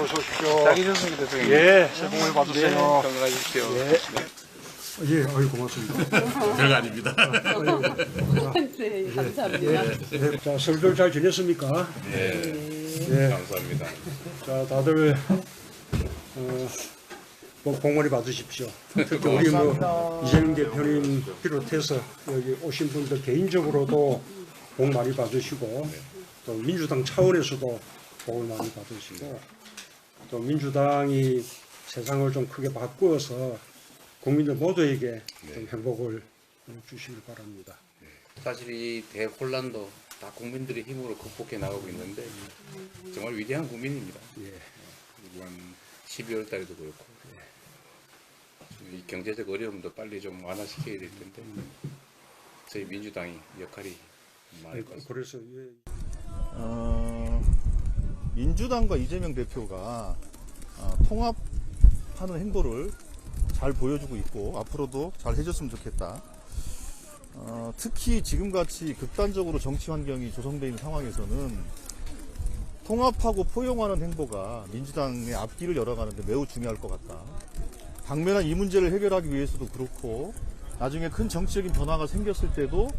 어서 오십시오. 잘 계셨습니다, 선생님. 예, 새해 복을 받으세요. 네, 건강하십시오. 예. 예, 아유, 고맙습니다. 별거 아닙니다. 네, 감사합니다. 예, 자, 설들 잘 지냈습니까? 네, 감사합니다. 자, 다들, 복 많이 받으십시오. 특히 우리 이재명 대표님 비롯해서 여기 오신 분들 개인적으로도 복 많이 받으시고, 또 민주당 차원에서도 복을 많이 받으시고, 또 민주당이 세상을 좀 크게 바꾸어서 국민들 모두에게 좀 행복을 주시길 바랍니다. 사실 이 대혼란도 다 국민들의 힘으로 극복해 나가고 있는데 정말 위대한 국민입니다. 예. 이번 12월 달에도 그렇고 이 경제적 어려움도 빨리 좀 완화시켜야 될 텐데 저희 민주당이 역할이 많을 것 같습니다. 그래서 예. 민주당과 이재명 대표가 통합하는 행보를 잘 보여주고 있고 앞으로도 잘 해줬으면 좋겠다. 특히 지금같이 극단적으로 정치 환경이 조성되어 있는 상황에서는 통합하고 포용하는 행보가 민주당의 앞길을 열어가는데 매우 중요할 것 같다. 당면한 이 문제를 해결하기 위해서도 그렇고 나중에 큰 정치적인 변화가 생겼을 때도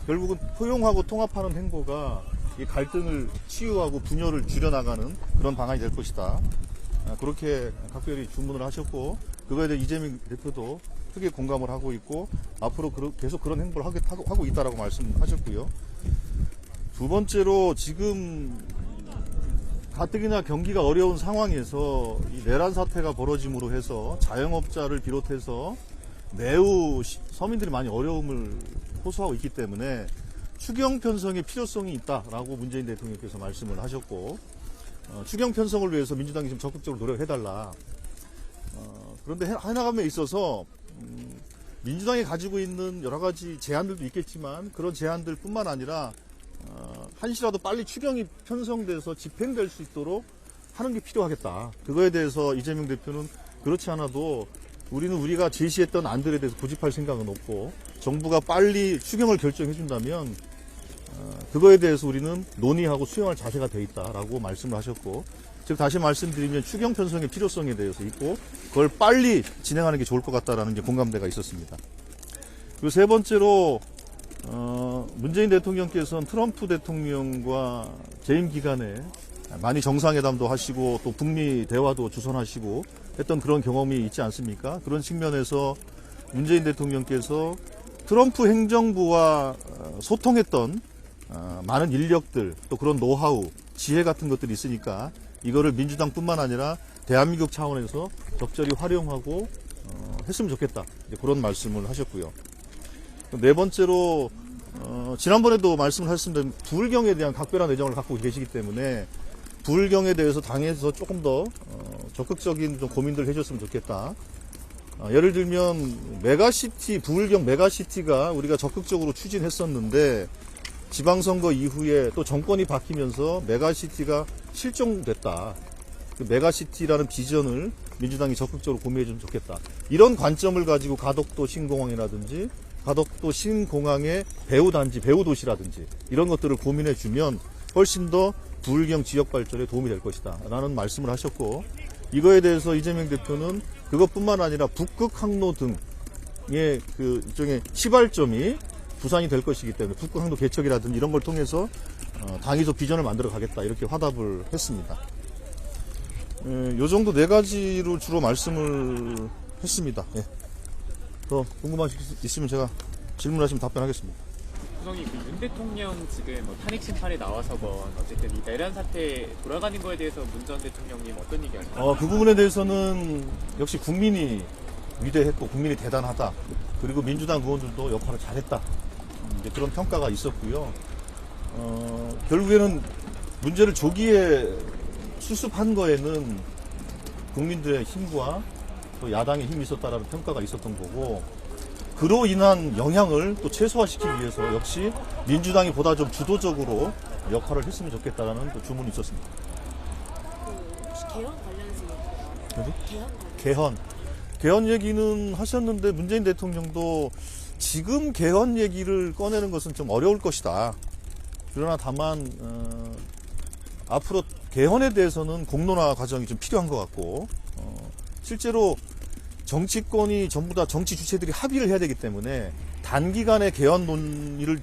결국은 포용하고 통합하는 행보가 이 갈등을 치유하고 분열을 줄여나가는 그런 방안이 될 것이다. 그렇게 각별히 주문을 하셨고 그거에 대해 이재명 대표도 크게 공감을 하고 있고 앞으로 계속 그런 행보를 하고 있다라고 말씀하셨고요. 두 번째로 지금 가뜩이나 경기가 어려운 상황에서 이 내란 사태가 벌어짐으로 해서 자영업자를 비롯해서 매우 서민들이 많이 어려움을 호소하고 있기 때문에 추경 편성의 필요성이 있다라고 문재인 대통령께서 말씀을 하셨고 추경 편성을 위해서 민주당이 좀 적극적으로 노력해달라. 그런데 해나감에 있어서 민주당이 가지고 있는 여러 가지 제안들도 있겠지만 그런 제안들 뿐만 아니라 한시라도 빨리 추경이 편성돼서 집행될 수 있도록 하는 게 필요하겠다. 그거에 대해서 이재명 대표는 그렇지 않아도 우리는 우리가 제시했던 안들에 대해서 고집할 생각은 없고 정부가 빨리 추경을 결정해준다면 그거에 대해서 우리는 논의하고 수용할 자세가 돼 있다라고 말씀을 하셨고 즉 다시 말씀드리면 추경 편성의 필요성에 대해서 있고 그걸 빨리 진행하는 게 좋을 것 같다라는 게 공감대가 있었습니다. 그리고 세 번째로 문재인 대통령께서는 트럼프 대통령과 재임 기간에 많이 정상회담도 하시고 또 북미 대화도 주선하시고 했던 그런 경험이 있지 않습니까? 그런 측면에서 문재인 대통령께서 트럼프 행정부와 소통했던 많은 인력들 또 그런 노하우, 지혜 같은 것들이 있으니까 이거를 민주당뿐만 아니라 대한민국 차원에서 적절히 활용하고 했으면 좋겠다. 그런 말씀을 하셨고요. 네 번째로 지난번에도 말씀을 하셨습니다. 부울경에 대한 각별한 애정을 갖고 계시기 때문에 부울경에 대해서 당에서 조금 더 적극적인 좀 고민들을 해줬으면 좋겠다. 예를 들면 메가시티, 부울경 메가시티가 우리가 적극적으로 추진했었는데 지방선거 이후에 또 정권이 바뀌면서 메가시티가 실종됐다. 그 메가시티라는 비전을 민주당이 적극적으로 고민해주면 좋겠다. 이런 관점을 가지고 가덕도 신공항이라든지 가덕도 신공항의 배후단지, 배후도시라든지 이런 것들을 고민해주면 훨씬 더 부울경 지역 발전에 도움이 될 것이다. 라는 말씀을 하셨고 이거에 대해서 이재명 대표는 그것뿐만 아니라 북극 항로 등의 그 일종의 시발점이 부산이 될 것이기 때문에 북극 항로 개척이라든지 이런 걸 통해서 당에서 비전을 만들어 가겠다 이렇게 화답을 했습니다. 요 정도 네 가지로 주로 말씀을 했습니다. 예. 더 궁금하신 게 있으면 제가 질문하시면 답변하겠습니다. 구성이 윤 대통령 지금 탄핵 심판에 나와서건 어쨌든 이 내란 사태 돌아가는 거에 대해서 문 전 대통령님 어떤 얘기하셨나요? 그 부분에 대해서는 역시 국민이 위대했고 국민이 대단하다. 그리고 민주당 의원들도 역할을 잘했다. 이제 그런 평가가 있었고요. 결국에는 문제를 조기에 수습한 거에는 국민들의 힘과 또 야당의 힘이 있었다라는 평가가 있었던 거고 그로 인한 영향을 또 최소화시키기 위해서 역시 민주당이 보다 좀 주도적으로 역할을 했으면 좋겠다라는 또 주문이 있었습니다. 혹시 개헌 관련해서 개헌 얘기는 하셨는데 문재인 대통령도 지금 개헌 얘기를 꺼내는 것은 좀 어려울 것이다. 그러나 다만 앞으로 개헌에 대해서는 공론화 과정이 좀 필요한 것 같고, 실제로 정치권이 전부 다 정치 주체들이 합의를 해야 되기 때문에 단기간에 개헌 논의를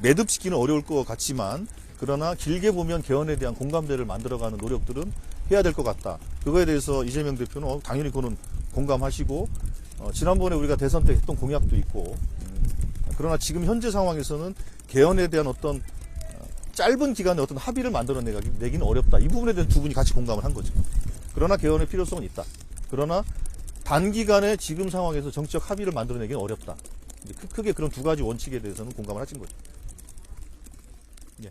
매듭시키는 어려울 것 같지만, 그러나 길게 보면 개헌에 대한 공감대를 만들어가는 노력들은 해야 될 것 같다. 그거에 대해서 이재명 대표는 당연히 그거는 공감하시고, 지난번에 우리가 대선 때 했던 공약도 있고, 그러나 지금 현재 상황에서는 개헌에 대한 어떤 짧은 기간에 어떤 합의를 만들어내기는 어렵다. 이 부분에 대해서 두 분이 같이 공감을 한 거죠. 그러나 개헌의 필요성은 있다. 그러나 단기간에 지금 상황에서 정치적 합의를 만들어내기는 어렵다. 크게 그런 두 가지 원칙에 대해서는 공감을 하신 거죠. 예.